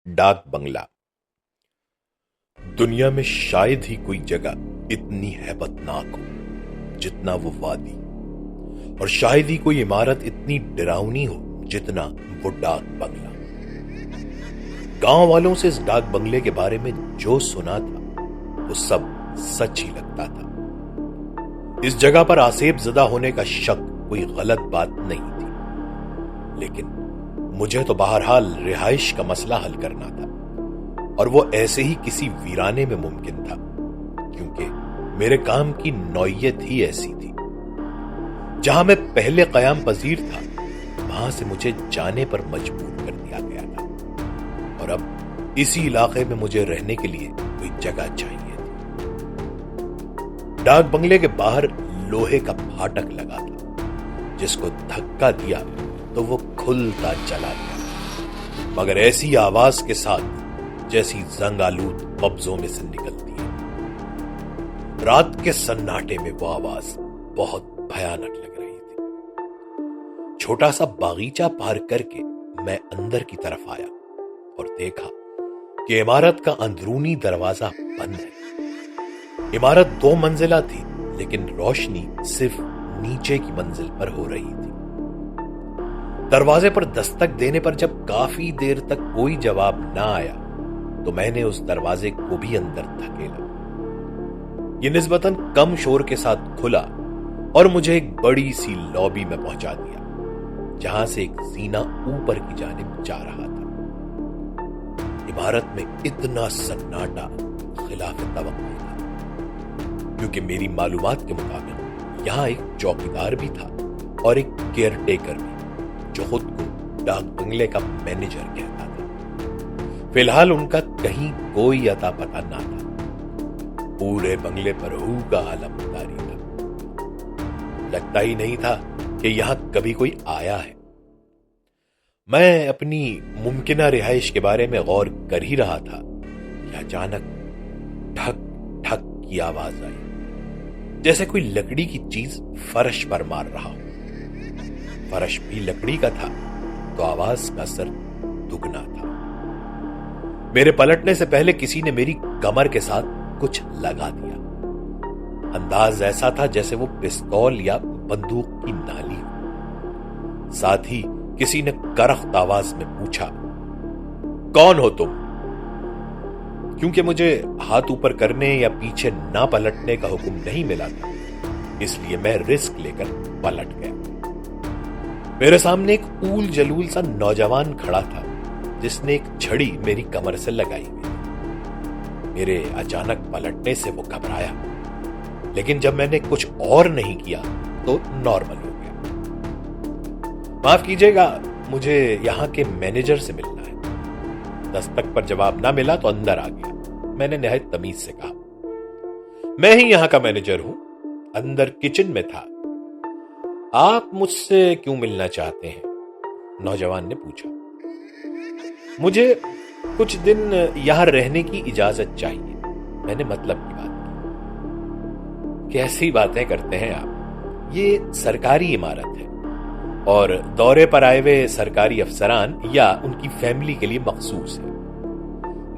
डाक बंगला। दुनिया में शायद ही कोई जगह इतनी हैबतनाक हो जितना वो वादी, और शायद ही कोई इमारत इतनी डरावनी हो जितना वो डाक बंगला। गांव वालों से इस डाक बंगले के बारे में जो सुना था वो सब सच ही लगता था। इस जगह पर आसेब ज़दा होने का शक कोई गलत बात नहीं थी, लेकिन मुझे तो बहरहाल रिहाइश का मसला हल करना था, और वो ऐसे ही किसी वीराने में मुमकिन था, क्योंकि मेरे काम की नौयत ही ऐसी थी। जहां मैं पहले कयाम पजीर था, वहां से मुझे जाने पर मजबूर कर दिया गया था, और अब इसी इलाके में मुझे रहने के लिए कोई जगह चाहिए थी। डाक बंगले के बाहर लोहे का फाटक लगा था, जिसको धक्का दिया तो वो खुलता चला गया, मगर ऐसी आवाज के साथ जैसी जंग आलूद कब्जों में से निकलती है। रात के सन्नाटे में वो आवाज बहुत भयानक लग रही थी। छोटा सा बागीचा पार करके मैं अंदर की तरफ आया और देखा कि इमारत का अंदरूनी दरवाजा बंद है। इमारत 2 मंजिला थी, लेकिन रोशनी सिर्फ नीचे की मंजिल पर हो रही थी। दरवाजे पर दस्तक देने पर जब काफी देर तक कोई जवाब ना आया, तो मैंने उस दरवाजे को भी अंदर धकेला। ये निस्बतन कम शोर के साथ खुला और मुझे एक बड़ी सी लॉबी में पहुंचा दिया, जहां से एक जीना ऊपर की जानिब जा रहा था। इमारत में इतना सन्नाटा खिलाफ तवक्कुह था, क्योंकि मेरी मालूमात के मुताबिक यहां एक चौकीदार भी था और एक केयरटेकर भी, जो खुद को डाक बंगले का मैनेजर कहता था। फिलहाल उनका कहीं कोई अता पता ना था। पूरे बंगले पर हू का आलम जारी था। लगता ही नहीं था कि यहां कभी कोई आया है। मैं अपनी मुमकिना रिहाइश के बारे में गौर कर ही रहा था कि अचानक ठक ठक की आवाज आई, जैसे कोई लकड़ी की चीज फर्श पर मार रहा हो। फर्श भी लकड़ी का था, तो आवाज का असर दुगना था। मेरे पलटने से पहले किसी ने मेरी कमर के साथ कुछ लगा दिया। अंदाज ऐसा था जैसे वो पिस्तौल या बंदूक की नाली हो। साथ ही किसी ने करख्त आवाज में पूछा, कौन हो तुम? क्योंकि मुझे हाथ ऊपर करने या पीछे ना पलटने का हुक्म नहीं मिला था, इसलिए मैं रिस्क लेकर पलट गया। मेरे सामने एक ऊल जलूल सा नौजवान खड़ा था, जिसने एक छड़ी मेरी कमर से लगाई हुई। मेरे अचानक पलटने से वो घबराया, लेकिन जब मैंने कुछ और नहीं किया तो नॉर्मल हो गया। माफ कीजिएगा, मुझे यहां के मैनेजर से मिलना है। दस्तक पर जवाब ना मिला तो अंदर आ गया। मैंने निहायत तमीज से कहा, मैं ही यहां का मैनेजर हूं। अंदर किचन में था। आप मुझसे क्यों मिलना चाहते हैं? नौजवान ने पूछा। मुझे कुछ दिन यहां रहने की इजाजत चाहिए। मैंने मतलब की बात की। कैसी बातें करते हैं आप? ये सरकारी इमारत है और दौरे पर आए हुए सरकारी अफसरान या उनकी फैमिली के लिए मखसूस है।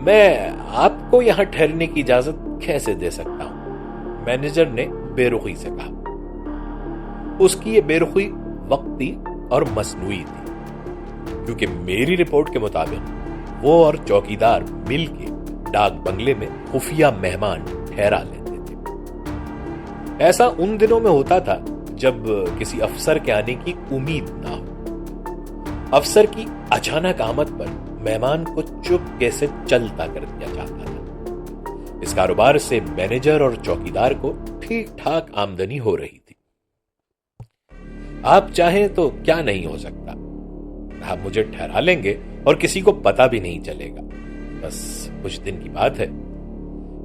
मैं आपको यहां ठहरने की इजाजत कैसे दे सकता हूं? मैनेजर ने बेरुखी से कहा। उसकी ये बेरुखी वक्ती और मसनूई थी, क्योंकि मेरी रिपोर्ट के मुताबिक वो और चौकीदार मिलके डाक बंगले में खुफिया मेहमान ठहरा लेते थे। ऐसा उन दिनों में होता था जब किसी अफसर के आने की उम्मीद ना हो। अफसर की अचानक आमद पर मेहमान को चुपके से चलता कर दिया जाता था। इस कारोबार से मैनेजर और चौकीदार को ठीक ठाक आमदनी हो रही थी। आप चाहें तो क्या नहीं हो सकता। आप मुझे ठहरा लेंगे और किसी को पता भी नहीं चलेगा। बस कुछ दिन की बात है।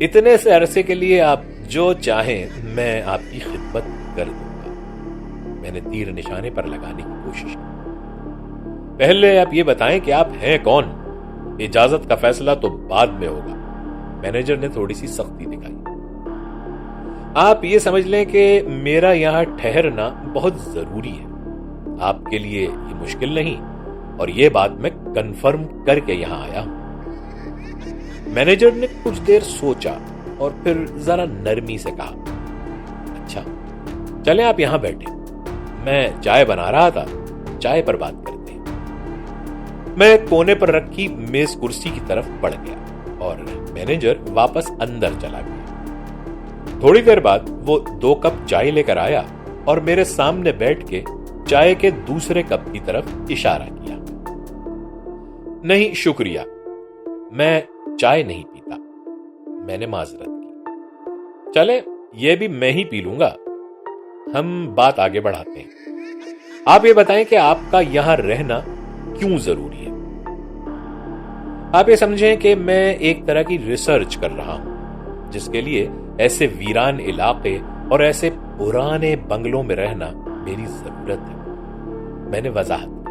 इतने से अरसे के लिए आप जो चाहें मैं आपकी खिदमत कर दूंगा। मैंने तीर निशाने पर लगाने की कोशिश की। पहले आप ये बताएं कि आप हैं कौन? इजाजत का फैसला तो बाद में होगा। मैनेजर ने थोड़ी सी सख्ती दिखाई। आप ये समझ लें कि मेरा यहां ठहरना बहुत जरूरी है। आपके लिए ये मुश्किल नहीं, और ये बात मैं कंफर्म करके यहां आया हूं। मैनेजर ने कुछ देर सोचा और फिर जरा नरमी से कहा, अच्छा चलें आप यहां बैठे, मैं चाय बना रहा था, चाय पर बात करते हैं। मैं कोने पर रखी मेज कुर्सी की तरफ बढ़ गया और मैनेजर वापस अंदर चला गया। थोड़ी देर बाद वो 2 कप चाय लेकर आया और मेरे सामने बैठ के चाय के दूसरे कप की तरफ इशारा किया। नहीं शुक्रिया, मैं चाय नहीं पीता, मैंने माजरत की। चले ये भी मैं ही पी लूंगा, हम बात आगे बढ़ाते हैं। आप ये बताएं कि आपका यहां रहना क्यों जरूरी है। आप ये समझें कि मैं एक तरह की रिसर्च कर रहा हूं, जिसके लिए ऐसे वीरान इलाके और ऐसे पुराने बंगलों में रहना मेरी जरूरत है, मैंने वजाहत की।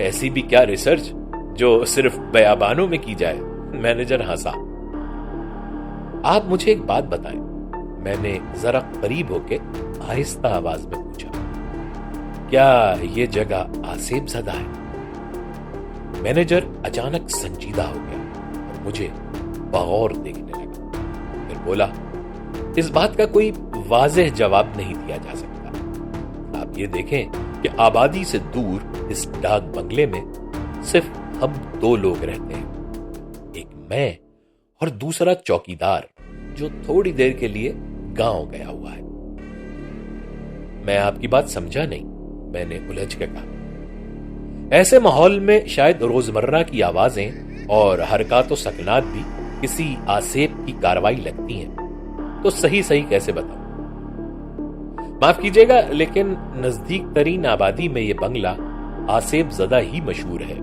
ऐसी भी क्या रिसर्च जो सिर्फ बयाबानों में की जाए, मैनेजर हंसा। आप मुझे एक बात बताएं, मैंने जरा करीब होके आहिस्ता आवाज में पूछा, क्या ये जगह आसेब ज़दा है? मैनेजर अचानक संजीदा हो गया और मुझे बगौर देखने लगा। फिर बोला, इस बात का कोई वाज़ेह जवाब नहीं दिया जा सकता। आप ये देखें कि आबादी से दूर इस डाक बंगले में सिर्फ हम 2 लोग रहते हैं, एक मैं और दूसरा चौकीदार जो थोड़ी देर के लिए गांव गया हुआ है। मैं आपकी बात समझा नहीं, मैंने उलझ के कहा। ऐसे माहौल में शायद रोजमर्रा की आवाजें और हरकत व सकनात भी किसी आसेब की कार्रवाई लगती हैं, तो सही सही कैसे बताऊं। माफ कीजिएगा, लेकिन नजदीक तरीन आबादी में यह बंगला आसेब ज़दा ही मशहूर है।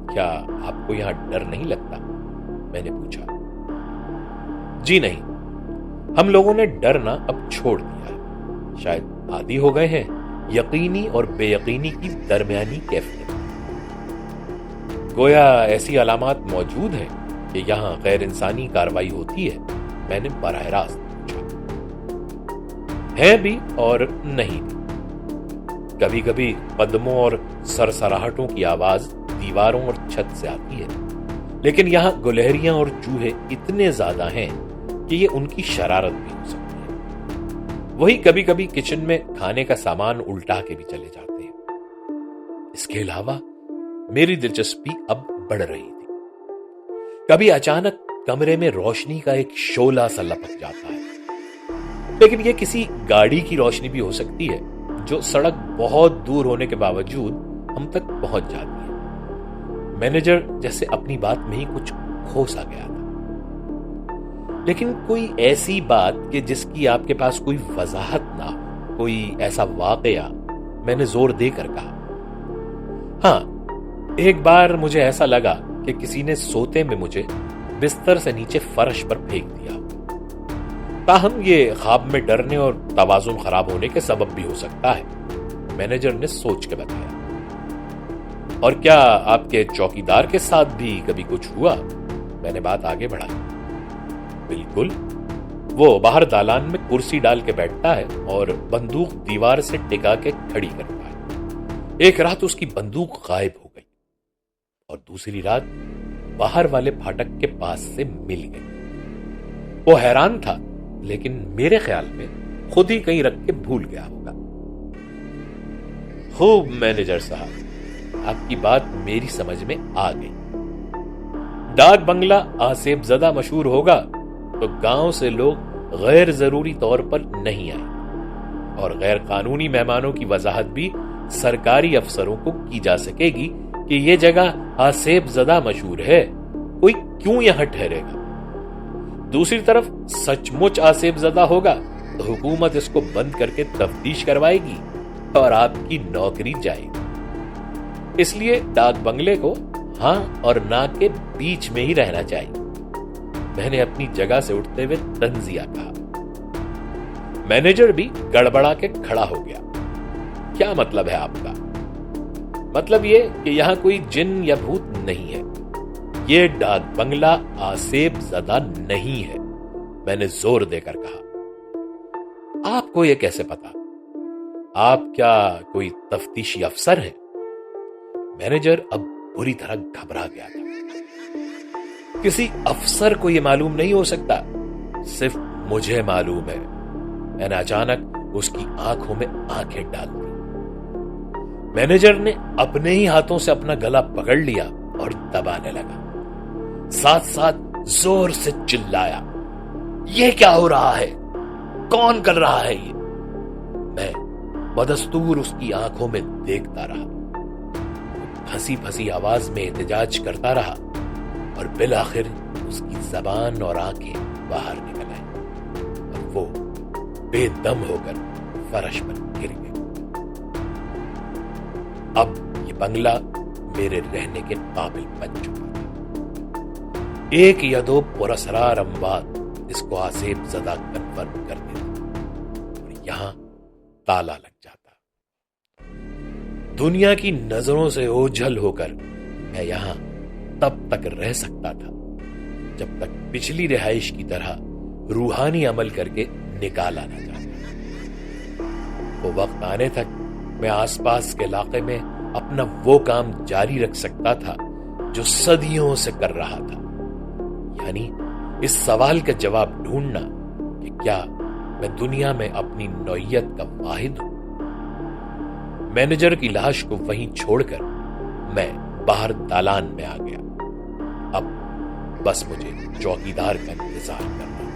क्या आपको यहां डर नहीं लगता? मैंने पूछा। जी नहीं, हम लोगों ने डरना अब छोड़ दिया है, शायद आदी हो गए हैं यकीनी और बेयकीनी की दरमियानी कैफियत। गोया ऐसी अलामात मौजूद हैं कि यहां गैर इंसानी कार्रवाई होती है, मैंने बराह रास्त पूछा। है भी और नहीं भी। कभी कभी कदमों और सरसराहटों की आवाज दीवारों और छत से आती है, लेकिन यहां गुलहरियां और चूहे इतने ज्यादा हैं कि ये उनकी शरारत भी हो सकती है। वही कभी कभी किचन में खाने का सामान उल्टा के भी चले जाते हैं। इसके अलावा मेरी दिलचस्पी अब बढ़ रही थी। कभी अचानक कमरे में रोशनी का एक शोला सा लपक जाता है, लेकिन यह किसी गाड़ी की रोशनी भी हो सकती है जो सड़क बहुत दूर होने के बावजूद हम तक पहुंच जाती है। मैनेजर जैसे अपनी बात में ही कुछ खो सा गया था। लेकिन कोई ऐसी बात कि जिसकी आपके पास कोई वजाहत ना हो, कोई ऐसा वाकया, मैंने जोर देकर कहा। हाँ, एक बार मुझे ऐसा लगा कि किसी ने सोते में मुझे बिस्तर से नीचे फर्श पर फेंक दिया। ताहम ये ख्वाब में डरने और तवाजुन खराब होने के सबब भी हो सकता है, मैनेजर ने सोच के बताया। और क्या आपके चौकीदार के साथ भी कभी कुछ हुआ? मैंने बात आगे बढ़ाई। बिल्कुल, वो बाहर दालान में कुर्सी डाल के बैठता है और बंदूक दीवार से टिका के खड़ी करता है। एक रात उसकी बंदूक गायब हो गई और दूसरी रात बाहर वाले फाटक के पास से मिल गई। वो हैरान था, लेकिन मेरे ख्याल में खुद ही कहीं रख के भूल गया होगा। खूब मैनेजर साहब, आपकी बात मेरी समझ में आ गई। डाक बंगला आसेब ज़दा मशहूर होगा तो गांव से लोग गैर जरूरी तौर पर नहीं आए और गैर कानूनी मेहमानों की वजाहत भी सरकारी अफसरों को की जा सकेगी कि यह जगह आसेब ज़दा मशहूर है, कोई क्यों यहां ठहरेगा। दूसरी तरफ सचमुच आसेब ज़दा होगा तो हुकूमत इसको बंद करके तफ्तीश करवाएगी और आपकी नौकरी जाएगी। इसलिए डाक बंगले को हां और ना के बीच में ही रहना चाहिए। मैंने अपनी जगह से उठते हुए तंजिया कहा। मैनेजर भी गड़बड़ा के खड़ा हो गया। क्या मतलब है आपका? मतलब ये कि यहां कोई जिन या भूत नहीं है। ये डाक बंगला आसेब ज़दा नहीं है, मैंने जोर देकर कहा। आपको यह कैसे पता? आप क्या कोई तफ्तीशी अफसर हैं? मैनेजर अब बुरी तरह घबरा गया था। किसी अफसर को यह मालूम नहीं हो सकता, सिर्फ मुझे मालूम है। मैंने अचानक उसकी आंखों में आंखें डाल दी। मैनेजर ने अपने ही हाथों से अपना गला पकड़ लिया और दबाने लगा, साथ साथ जोर से चिल्लाया, ये क्या हो रहा है? कौन कर रहा है ये? मैं बदस्तूर उसकी आंखों में देखता रहा। फंसी फंसी आवाज में एहतजाज करता रहा और बिलाखिर उसकी जबान और आंखें बाहर निकल आई और वो बेदम होकर फर्श पर गिर गई। अब ये बंगला मेरे रहने के काबिल बन चुका था। एक या दो पुरस्कार अमवात इसको आसेब ज़दा कन्फर्म कर देता और यहां ताला लग जाता। दुनिया की नजरों से ओझल होकर मैं यहां तब तक रह सकता था जब तक पिछली रिहाइश की तरह रूहानी अमल करके निकाला ना जाता। वो वक्त आने तक मैं आसपास के इलाके में अपना वो काम जारी रख सकता था जो सदियों से कर रहा था, यानी इस सवाल का जवाब ढूंढना कि क्या मैं दुनिया में अपनी नौइयत का वाहिद हूं। मैनेजर की लाश को वहीं छोड़कर मैं बाहर दालान में आ गया। अब बस मुझे चौकीदार का इंतजार करना।